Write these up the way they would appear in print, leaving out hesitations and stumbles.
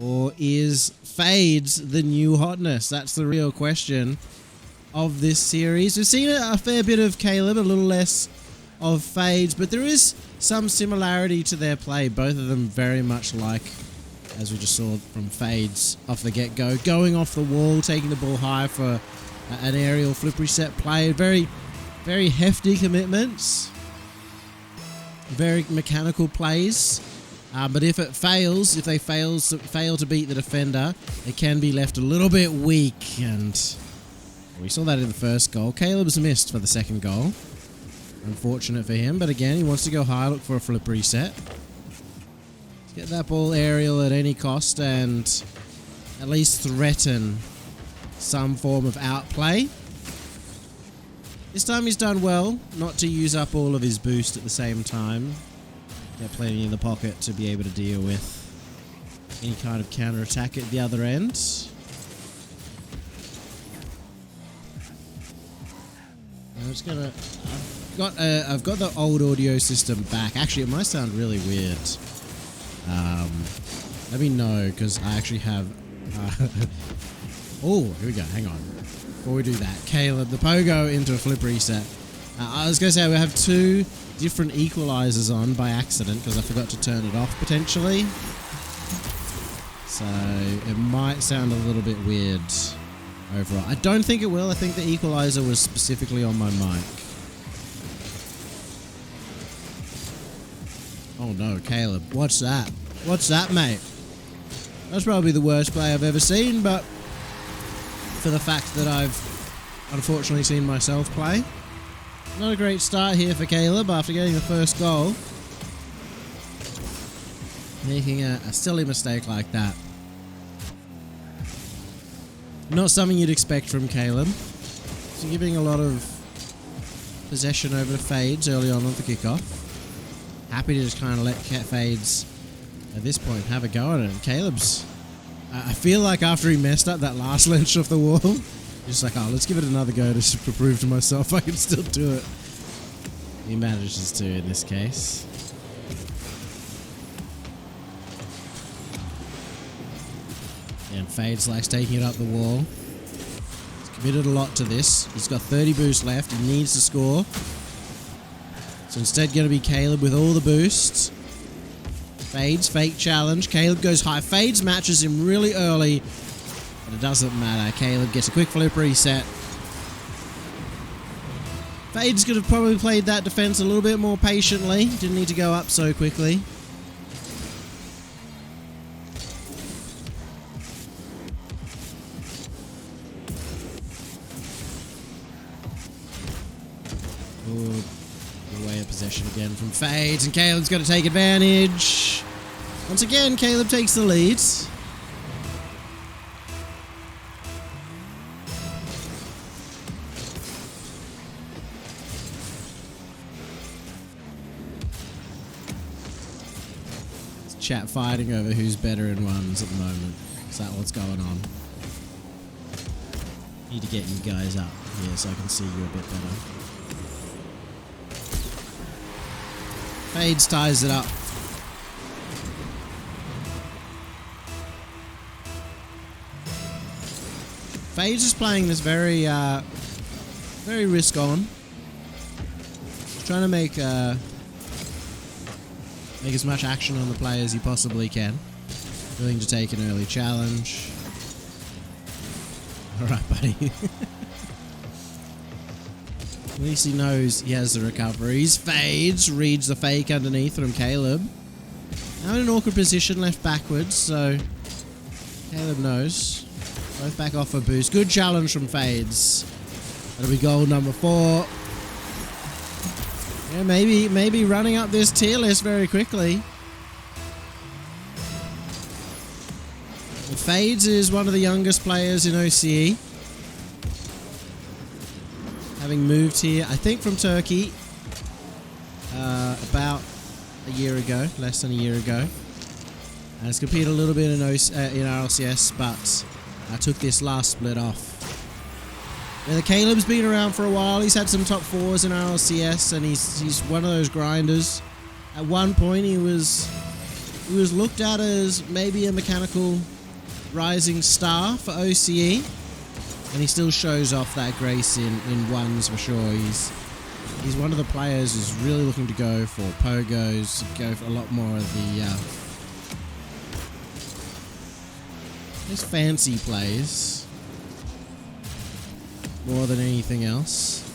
Or is Fades the new hotness? That's the real question of this series. We've seen a fair bit of Caleb, a little less of Fades, but there is some similarity to their play. Both of them very much like, as we just saw from Fades off the get-go, going off the wall, taking the ball high for an aerial flip reset play. Very, very hefty commitments. Very mechanical plays. But if it fails, if they fail to beat the defender, it can be left a little bit weak. And we saw that in the first goal. Caleb's missed for the second goal. Unfortunate for him, but again, he wants to go high, look for a flip reset. Let's get that ball aerial at any cost and at least threaten some form of outplay. This time he's done well not to use up all of his boost at the same time. Got plenty in the pocket to be able to deal with any kind of counter-attack at the other end. I'm just gonna... I've got the old audio system back. Actually, it might sound really weird. Let me know, because I actually have... oh, here we go. Hang on. Before we do that, Caleb, the pogo into a flip reset. I was going to say we have two different equalizers on by accident because I forgot to turn it off potentially. So it might sound a little bit weird overall. I don't think it will. I think the equalizer was specifically on my mic. Oh no, Caleb. What's that? What's that, mate? That's probably the worst play I've ever seen, but for the fact that I've unfortunately seen myself play. Not a great start here for Caleb after getting the first goal. Making a silly mistake like that. Not something you'd expect from Caleb. So giving a lot of possession over to Fades early on the kickoff. Happy to just kind of let Fades at this point have a go at it. Caleb's... I feel like after he messed up that last lynch off the wall, just like, oh, let's give it another go to prove to myself I can still do it. He manages to in this case. And Fades likes taking it up the wall. He's committed a lot to this. He's got 30 boost left. He needs to score. So instead going to be Caleb with all the boosts. Fades, fake challenge. Caleb goes high. Fades matches him really early. But it doesn't matter. Caleb gets a quick flip reset. Fades could have probably played that defense a little bit more patiently. Didn't need to go up so quickly. Good away of possession again from Fades, and Caleb's got to take advantage. Once again, Caleb takes the lead. Chat fighting over who's better in ones at the moment. Is that what's going on? Need to get you guys up here so I can see you a bit better. Fades ties it up. Fades is playing this very risk on. He's trying to make as much action on the play as he possibly can. Willing to take an early challenge. Alright, buddy. At least he knows he has the recoveries. Fades, reads the fake underneath from Caleb. Now in an awkward position, left backwards, so Caleb knows. Both back off a boost. Good challenge from Fades. That'll be goal number 4. Yeah, maybe running up this tier list very quickly. Fades is one of the youngest players in OCE. Having moved here, I think from Turkey, about a year ago, less than a year ago. And has competed a little bit in RLCS, but I took this last split off. Yeah, the Caleb's been around for a while. He's had some top 4s in RLCS, and he's one of those grinders. At one point, he was He was looked at as maybe a mechanical rising star for OCE, and he still shows off that grace in ones for sure. He's one of the players who's really looking to go for pogos, go for a lot more of the these fancy plays more than anything else.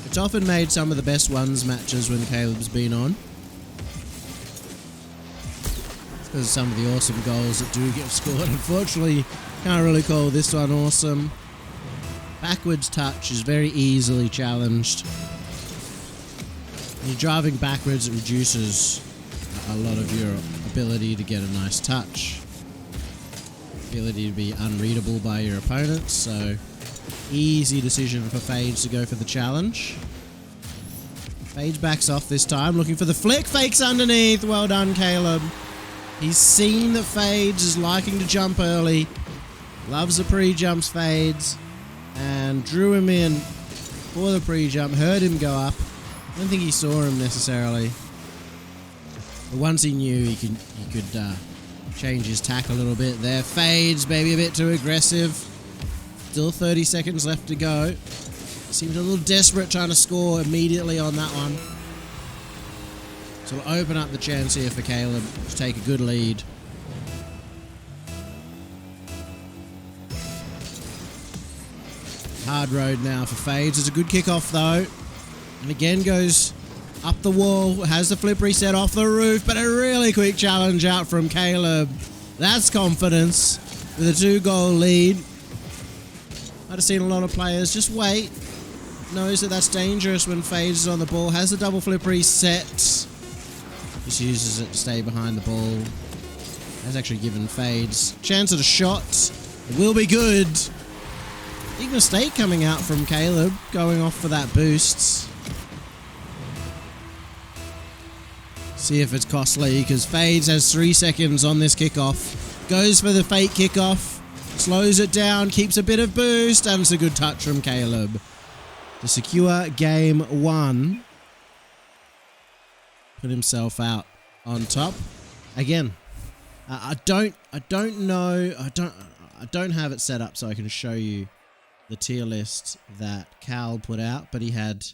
It's often made some of the best ones matches when Caleb's been on. It's because of some of the awesome goals that do get scored. Unfortunately, can't really call this one awesome. Backwards touch is very easily challenged. When you're driving backwards, it reduces a lot of your ability to get a nice touch. Ability to be unreadable by your opponents, so easy decision for Fades to go for the challenge. Fades backs off this time, looking for the flick, fakes underneath. Well done, Caleb. He's seen that Fades is liking to jump early, loves the pre-jumps, Fades, and drew him in for the pre-jump, heard him go up. I don't think he saw him necessarily, but once he knew, he could change his tack a little bit there. Fades, maybe a bit too aggressive. Still 30 seconds left to go. Seems a little desperate trying to score immediately on that one. So it'll open up the chance here for Caleb to take a good lead. Hard road now for Fades. It's a good kickoff though. And again goes up the wall. Has the flip reset off the roof. But a really quick challenge out from Caleb. That's confidence with a 2-goal lead. I'd have seen a lot of players just wait. Knows that that's dangerous when Fades is on the ball. Has the double flip reset. Just uses it to stay behind the ball. Has actually given Fades chance at a shot. It will be good. Big mistake coming out from Caleb, going off for that boost. See if it's costly, because Fades has 3 seconds on this kickoff. Goes for the fake kickoff. Slows it down, keeps a bit of boost, and it's a good touch from Caleb to secure game 1. Put himself out on top. Again, I don't have it set up so I can show you the tier list that Cal put out, but he had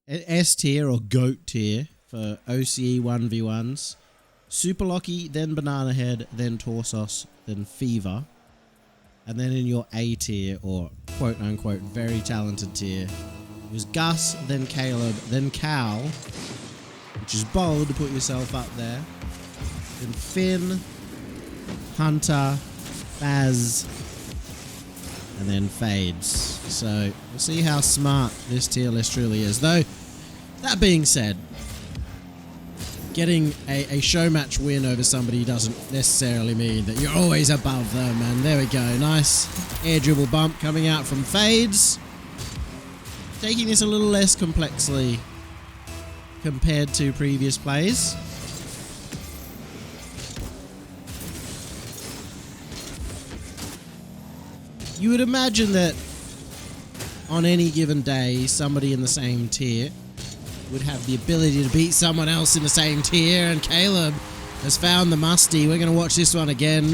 S tier or GOAT tier for OCE 1v1s, Super Locky, then Banana Head, then Torsos, then Fever. And then in your A tier, or quote-unquote very talented tier, it was Gus, then Caleb, then Cal, which is bold to put yourself up there. Then Finn, Hunter, Baz, and then Fades. So we'll see how smart this tier list truly is. Though, that being said, getting a Showmatch win over somebody doesn't necessarily mean that you're always above them. And there we go. Nice air dribble bump coming out from Fades. Taking this a little less complexly compared to previous plays. You would imagine that on any given day, somebody in the same tier would have the ability to beat someone else in the same tier, and Caleb has found the musty. We're going to watch this one again.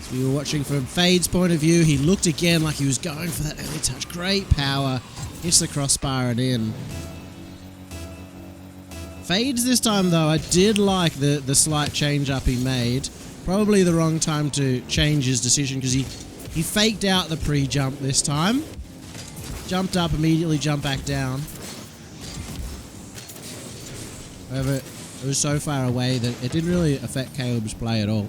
As we were watching from Fade's point of view, he looked again like he was going for that early touch. Great power. Hits the crossbar and in. Fades this time though, I did like the slight change up he made. Probably the wrong time to change his decision, because he faked out the pre-jump this time. Jumped up, immediately jumped back down. However, it was so far away that it didn't really affect Caleb's play at all.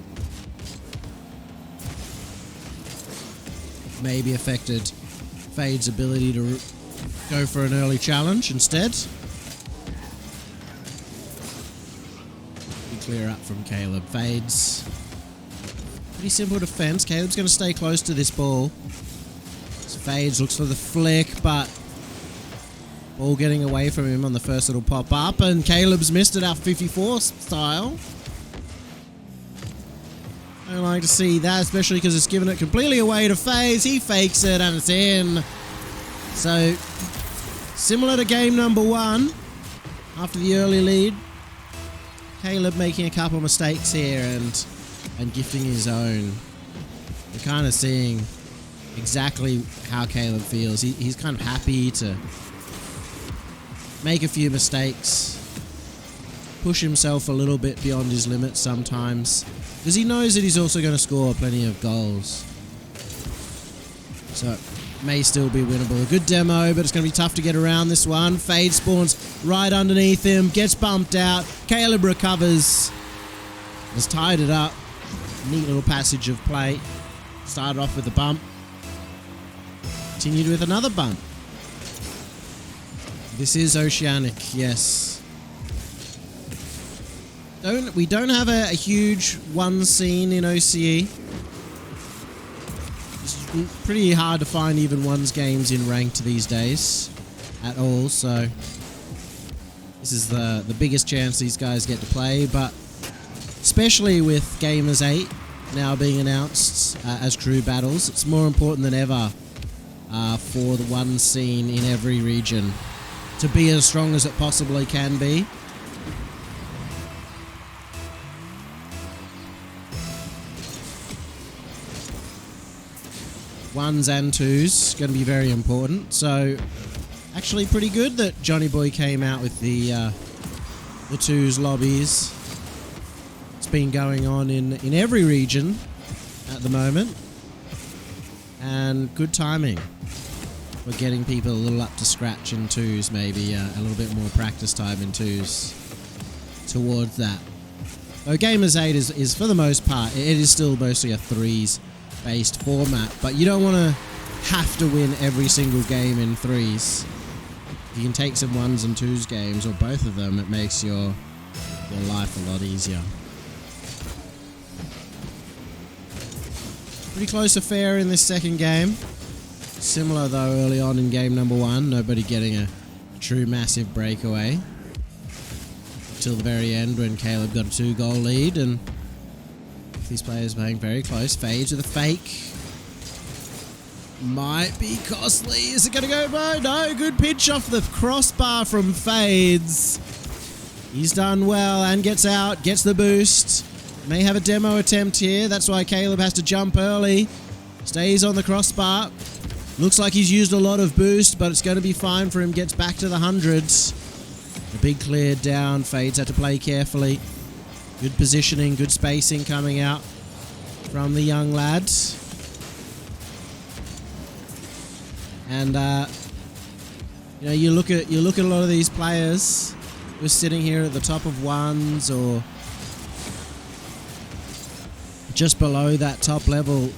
Maybe affected Fade's ability to go for an early challenge instead. Clear up from Caleb. Fades. Pretty simple defense. Caleb's going to stay close to this ball. So Fades looks for the flick, but ball getting away from him on the first little pop up, and Caleb's missed it out 54 style. I don't like to see that, especially because it's given it completely away to Fades. He fakes it and it's in. So Similar to game number 1, after the early lead, Caleb making a couple mistakes here and gifting his own. We're kind of seeing exactly how Caleb feels. He's kind of happy to make a few mistakes, push himself a little bit beyond his limits sometimes, because he knows that he's also going to score plenty of goals. So it may still be winnable. A good demo, but it's going to be tough to get around this one. Fade spawns right underneath him, gets bumped out. Caleb recovers, has tied it up. Neat little passage of play. Started off with a bump, continued with another bump. This is Oceanic, yes. We don't have a huge one scene in OCE. It's pretty hard to find even ones games in ranked these days at all, so this is the biggest chance these guys get to play, but especially with Gamers 8 now being announced as true battles, it's more important than ever for the one scene in every region to be as strong as it possibly can be. Ones and twos going to be very important. So actually pretty good that Johnny Boy came out with the twos lobbies. It's been going on in every region at the moment, and good timing. We're getting people a little up to scratch in twos, maybe a little bit more practice time in twos towards that. Though Gamers 8 is for the most part, it is still mostly a threes based format, but you don't want to have to win every single game in threes. You can take some ones and twos games, or both of them. It makes your life a lot easier. Pretty close affair in this second game. Similar though early on in game number 1, nobody getting a true massive breakaway till the very end when Caleb got a 2-goal lead, and these players playing very close. Fades with a fake. Might be costly. Is it going to go by? No, good pitch off the crossbar from Fades. He's done well and gets out, gets the boost. May have a demo attempt here. That's why Caleb has to jump early. Stays on the crossbar. Looks like he's used a lot of boost, but it's going to be fine for him. Gets back to the hundreds. The big clear down. Fades had to play carefully. Good positioning, good spacing coming out from the young lads. And you know, you look at a lot of these players who are sitting here at the top of ones or just below that top level.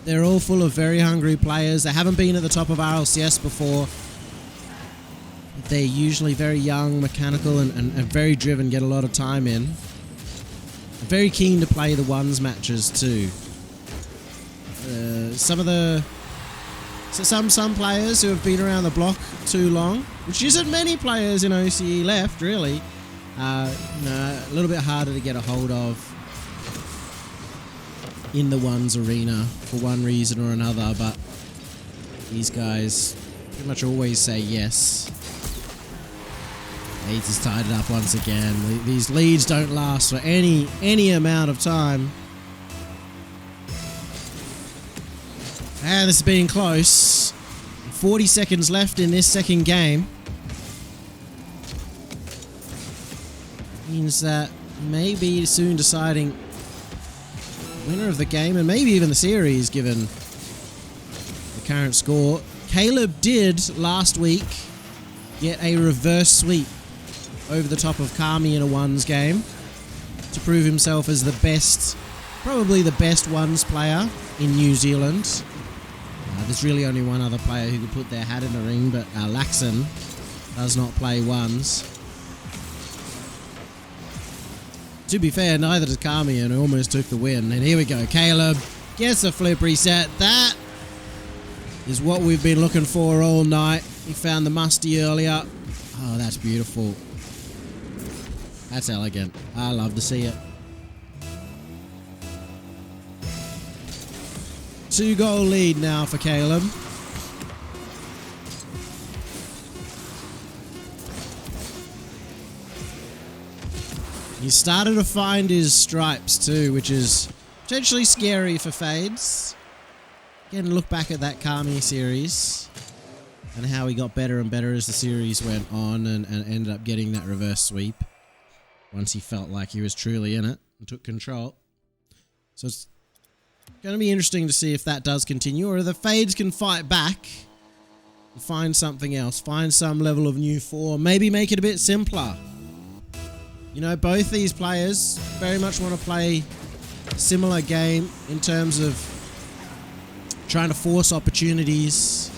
They're all full of very hungry players. They haven't been at the top of RLCS before. They're usually very young, mechanical, and very driven, get a lot of time in. Very keen to play the ones matches too. Some players who have been around the block too long, which isn't many players in OCE left really. A little bit harder to get a hold of in the ones arena for one reason or another, but these guys pretty much always say yes. Leeds has tied it up once again. These leads don't last for any amount of time. And this has been close. 40 seconds left in this second game. Means that maybe soon deciding winner of the game and maybe even the series given the current score. Caleb did last week get a reverse sweep over the top of Kami in a ones game to prove himself as the best, probably the best ones player in New Zealand. There's really only one other player who could put their hat in the ring, but Laxon does not play ones. To be fair, neither does Kami, and almost took the win. And here we go, Caleb gets a flip reset. That is what we've been looking for all night. He found the musty earlier. Oh, that's beautiful. That's elegant. I love to see it. 2-goal lead now for Caleb. He started to find his stripes too, which is potentially scary for Fades. Again, look back at that Kami series and how he got better and better as the series went on and ended up getting that reverse sweep once he felt like he was truly in it and took control. So it's going to be interesting to see if that does continue, or the Fades can fight back and find something else, find some level of new form, maybe make it a bit simpler. You know, both these players very much want to play a similar game in terms of trying to force opportunities.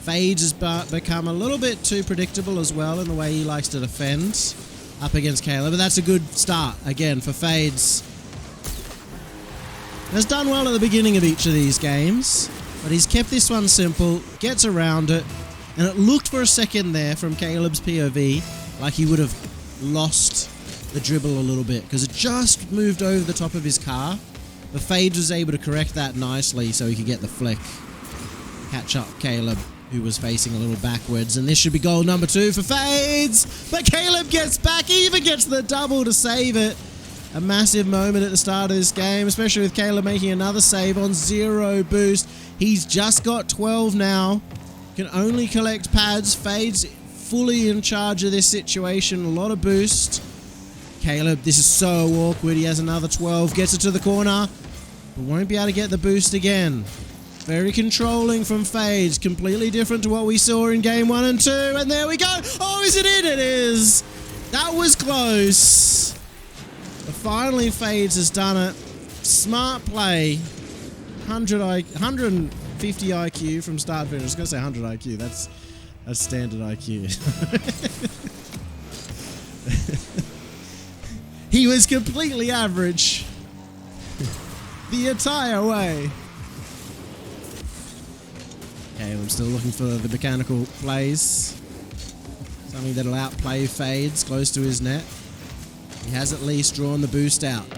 Fades has become a little bit too predictable as well in the way he likes to defend up against Caleb, but that's a good start again for Fades. Has done well at the beginning of each of these games, but he's kept this one simple, gets around it, and it looked for a second there from Caleb's POV like he would have lost the dribble a little bit because it just moved over the top of his car. But Fades was able to correct that nicely so he could get the flick, catch up Caleb, who was facing a little backwards, and this should be goal number 2 for Fades, but Caleb gets back, he even gets the double to save it. A massive moment at the start of this game, especially with Caleb making another save on 0 boost. He's just got 12 now, can only collect pads. Fades fully in charge of this situation, a lot of boost. Caleb, this is so awkward, he has another 12, gets it to the corner, but won't be able to get the boost again. Very controlling from Fades, completely different to what we saw in game 1 and 2, and there we go! Oh, is it in? It is! That was close! But finally Fades has done it. Smart play. 150 IQ from start to finish. I was going to say 100 IQ, that's standard IQ. He was completely average the entire way. Okay, I'm still looking for the mechanical plays. Something that'll outplay Fades close to his net. He has at least drawn the boost out.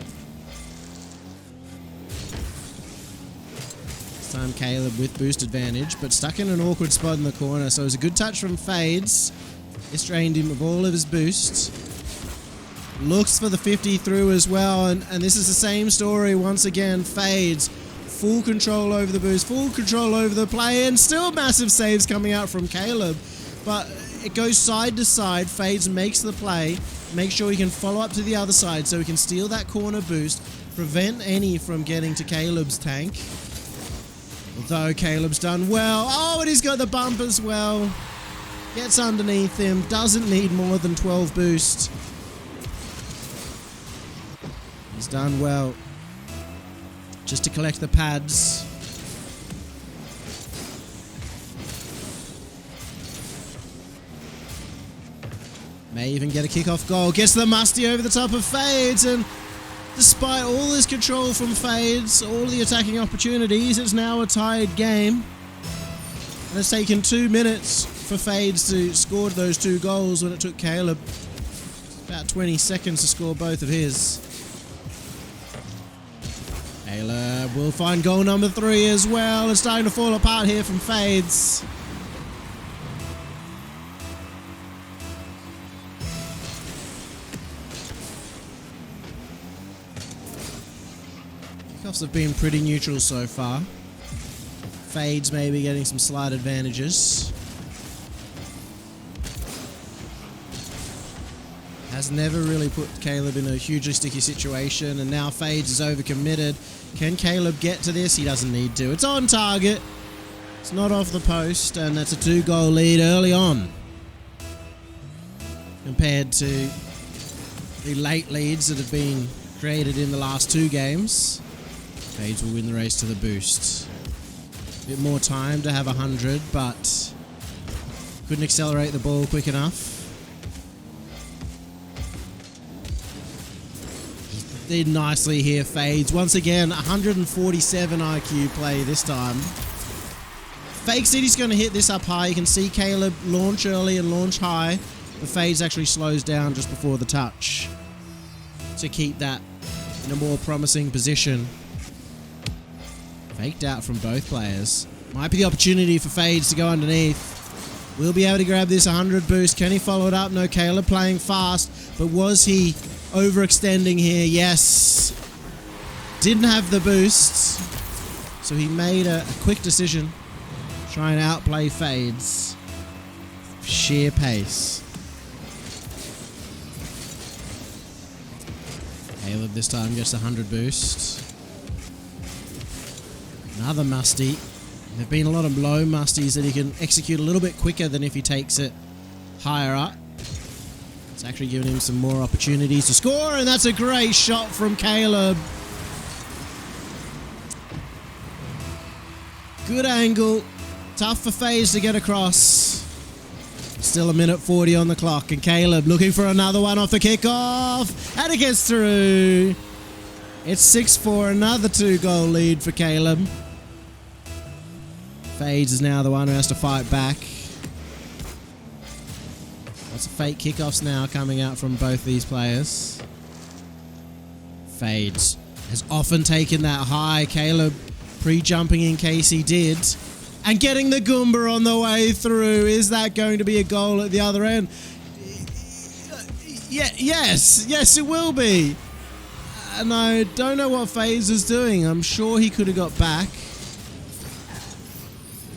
This time Caleb with boost advantage, but stuck in an awkward spot in the corner, so it was a good touch from Fades. This drained him of all of his boost. Looks for the 50 through as well, and this is the same story once again. Fades, full control over the boost, full control over the play, and still massive saves coming out from Caleb. But it goes side to side. Fades makes the play, make sure he can follow up to the other side so he can steal that corner boost, prevent any from getting to Caleb's tank. Although Caleb's done well. Oh, and he's got the bump as well. Gets underneath him, doesn't need more than 12 boost. He's done well. Just to collect the pads. May even get a kickoff goal. Gets the musty over the top of Fades, and despite all this control from Fades, all the attacking opportunities, it's now a tied game. And it's taken 2 minutes for Fades to score those 2 goals when it took Caleb about 20 seconds to score both of his. Caleb will find goal number 3 as well. It's starting to fall apart here from Fades. Kickoffs have been pretty neutral so far. Fades maybe getting some slight advantages. Has never really put Caleb in a hugely sticky situation, and now Fades is overcommitted. Can Caleb get to this? He doesn't need to. It's on target. It's not off the post, and that's a 2-goal lead early on. Compared to the late leads that have been created in the last 2 games. Fades will win the race to the boost. A bit more time to have 100, but couldn't accelerate the ball quick enough. Did nicely here, Fades. Once again, 147 IQ play this time. Fake City's going to hit this up high. You can see Caleb launch early and launch high. The Fades actually slows down just before the touch to keep that in a more promising position. Faked out from both players. Might be the opportunity for Fades to go underneath. will be able to grab this 100 boost. Can he follow it up? No, Caleb playing fast, but was he overextending here? Yes. Didn't have the boost, so he made a quick decision. Try and outplay Fades. Sheer pace. Caleb this time gets the 100 boost. Another musty. There have been a lot of low musties that he can execute a little bit quicker than if he takes it higher up. It's actually giving him some more opportunities to score, and that's a great shot from Caleb. Good angle. Tough for FaZe to get across. Still a minute 40 on the clock, and Caleb looking for another one off the kickoff, and it gets through. It's 6-4, another 2-goal lead for Caleb. FaZe is now the one who has to fight back. Lots of fake kickoffs now coming out from both these players. FaZe has often taken that high. Caleb pre-jumping in case he did. And getting the Goomba on the way through. Is that going to be a goal at the other end? Yes, it will be. And I don't know what FaZe is doing. I'm sure he could have got back.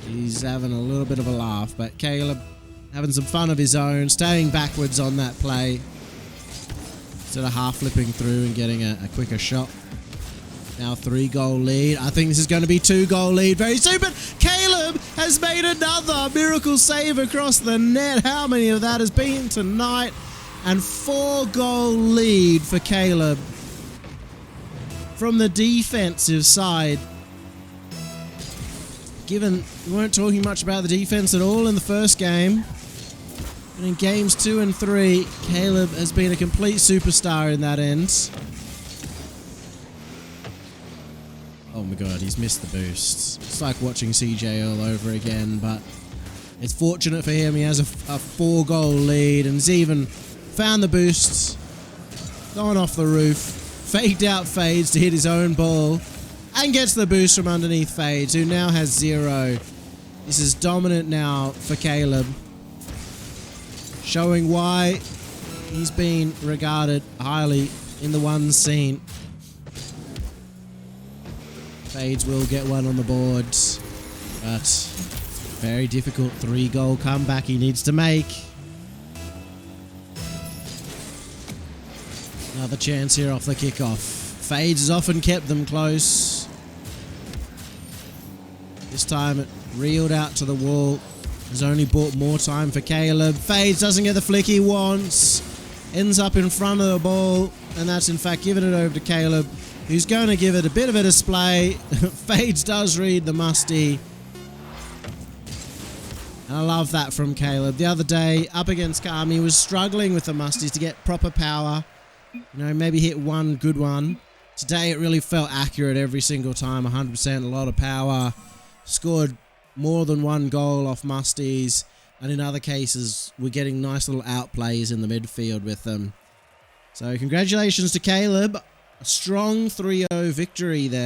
He's having a little bit of a laugh, but Caleb having some fun of his own, staying backwards on that play instead of half flipping through and getting a quicker shot. Now 3-goal lead. I think this is going to be 2-goal lead very soon, but Caleb has made another miracle save across the net. How many of that has been tonight? And 4-goal lead for Caleb from the defensive side. Given we weren't talking much about the defense at all in the first game, but in games 2 and 3, Caleb has been a complete superstar in that end. Oh my god, he's missed the boost. It's like watching CJ all over again, but it's fortunate for him. He has a 4-goal lead and has even found the boost. Going off the roof. Faked out Fades to hit his own ball. And gets the boost from underneath Fades, who now has 0. This is dominant now for Caleb. Showing why he's been regarded highly in the one scene. Fades will get one on the board, but very difficult 3-goal comeback he needs to make. Another chance here off the kickoff. Fades has often kept them close. This time it reeled out to the wall. Has only bought more time for Caleb. Fades doesn't get the flick he wants. Ends up in front of the ball, and that's in fact giving it over to Caleb, who's going to give it a bit of a display. Fades does read the musty. And I love that from Caleb. The other day, up against Kami, was struggling with the musties to get proper power. You know, maybe hit one good one. Today it really felt accurate every single time. 100%, a lot of power. Scored more than 1 goal off musties. And in other cases, we're getting nice little outplays in the midfield with them. So congratulations to Caleb. A strong 3-0 victory there.